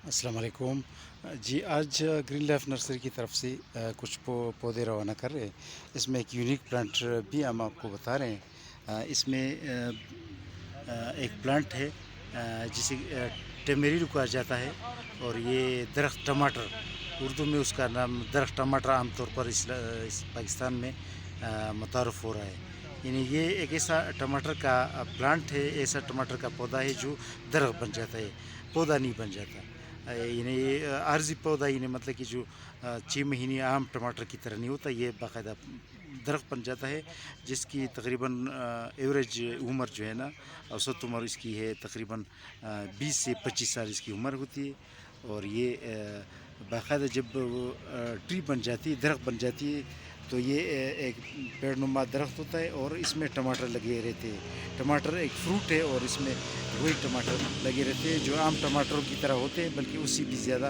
السلام علیکم جی آج گرین لائف نرسری کی طرف سے کچھ پودے روانہ کر رہے ہیں. اس میں ایک یونیک پلانٹ بھی ہم آپ کو بتا رہے ہیں. اس میں ایک پلانٹ ہے جسے ٹیمیریلو کہا جاتا ہے، اور یہ درخت ٹماٹر، اردو میں اس کا نام درخت ٹماٹر عام طور پر اس پاکستان میں متعارف ہو رہا ہے. یعنی یہ ایک ایسا ٹماٹر کا پلانٹ ہے، ایسا ٹماٹر کا پودا ہے جو درخت بن جاتا ہے، پودا نہیں بن جاتا. یعنی یہ عارضی پودا، یعنی مطلب کہ جو 6 مہینے عام ٹماٹر کی طرح نہیں ہوتا، یہ باقاعدہ درخت بن جاتا ہے، جس کی تقریباً ایوریج عمر جو ہے نا، اوسط عمر اس کی ہے تقریباً 20 سے 25 سال اس کی عمر ہوتی ہے. اور یہ باقاعدہ جب وہ ٹری بن جاتی ہے، درخت بن جاتی ہے، تو یہ ایک پیڑ نما درخت ہوتا ہے، اور اس میں ٹماٹر لگے رہتے ہیں. ٹماٹر ایک فروٹ ہے، اور اس میں وہی ٹماٹر لگے رہتے ہیں جو عام ٹماٹروں کی طرح ہوتے ہیں، بلکہ اس سے بھی زیادہ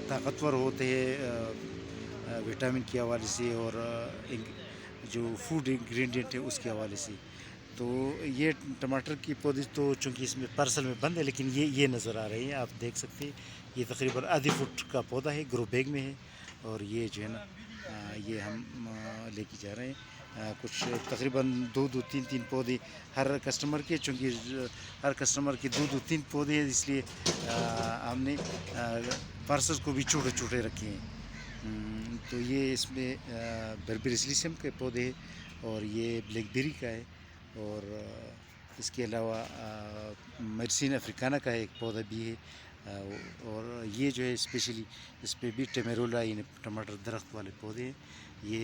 طاقتور ہوتے ہیں وٹامن کے حوالے سے، اور جو فوڈ انگریڈینٹ ہے اس کے حوالے سے. تو یہ ٹماٹر کی پودے تو چونکہ اس میں پارسل میں بند ہے، لیکن یہ نظر آ رہے ہیں، آپ دیکھ سکتے ہیں. یہ تقریباً آدھی فٹ کا پودا ہے، گرو بیگ میں ہے. اور یہ جو ہے نا یہ ہم لے کے جا رہے ہیں. کچھ تقریباً دو تین پودے ہر کسٹمر کے، چونکہ ہر کسٹمر کے دو تین پودے ہیں، اس لیے ہم نے پارسل کو بھی چھوٹے چھوٹے رکھے ہیں. تو یہ اس میں بربری سلیسیم کے پودے ہیں، اور یہ بلیک بیری کا ہے. اور اس کے علاوہ مرسین افریکانہ کا ایک پودا بھی ہے. اور یہ جو ہے اسپیشلی اس پہ بھی ٹیمیرولا، یعنی ٹماٹر درخت والے پودے ہیں. یہ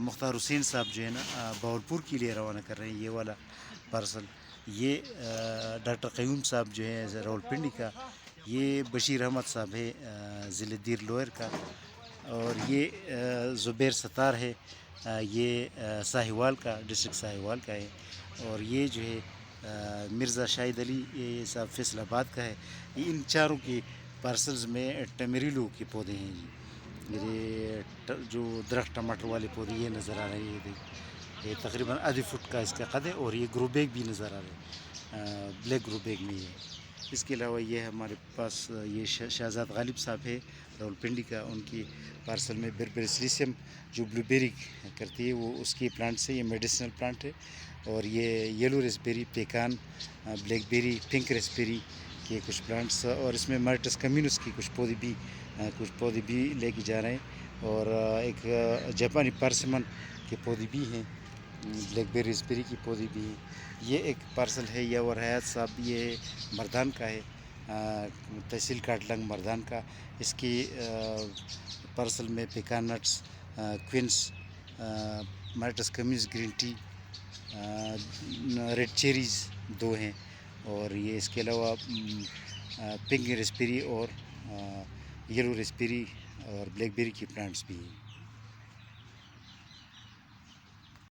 مختار حسین صاحب جو ہے نا باولپور کے لیے روانہ کر رہے ہیں یہ والا پارسل. یہ ڈاکٹر قیوم صاحب جو ہیں راولپنڈی کا. یہ بشیر احمد صاحب ہے ضلع دیر لوئر کا. اور یہ زبیر ستار ہے، یہ ساہیوال کا، ڈسٹرکٹ ساہیوال کا ہے. اور یہ جو ہے مرزا شاہد علی صاحب فیصل آباد کا ہے. ان چاروں کے پارسلز میں ٹیمیریلو کے پودے ہیں. یہ جو درخت ٹماٹر والے پودے یہ نظر آ رہے ہیں، یہ تقریباً آدھی فٹ کا اس کا قد ہے. اور یہ گرو بیگ بھی نظر آ رہے ہیں، بلیک گرو بیگ میں یہ. اس کے علاوہ یہ ہمارے پاس یہ شہزاد غالب صاحب ہے راولپنڈی کا. ان کی پارسل میں بربری سلیسیم جو بلو بیری کرتی ہے، وہ اس کی پلانٹ سے، یہ میڈیسنل پلانٹ ہے. اور یہ یلو ریسبیری، پیکان، بلیک بیری، پنک ریسبیری کے کچھ پلانٹس، اور اس میں مارٹس کمیونس کی کچھ پودے بھی لے کے جا رہے ہیں. اور ایک جاپانی پارسمن کے پودے بھی ہیں، بلیک بیری ریسبیری کی پودے بھی ہیں. یہ ایک پارسل ہے یاور حیات صاحب، یہ مردان کا ہے، تحصیل کاٹلنگ مردان کا. اس کی پارسل میں پیکان نٹس، کوئنس، مارٹس کمیونس گرین ٹی، ریڈ چیریز 2 ہیں. اور یہ اس کے علاوہ پنک ریسبیری اور یلو ریسبیری اور بلیک بیری کی پلانٹس بھی ہیں.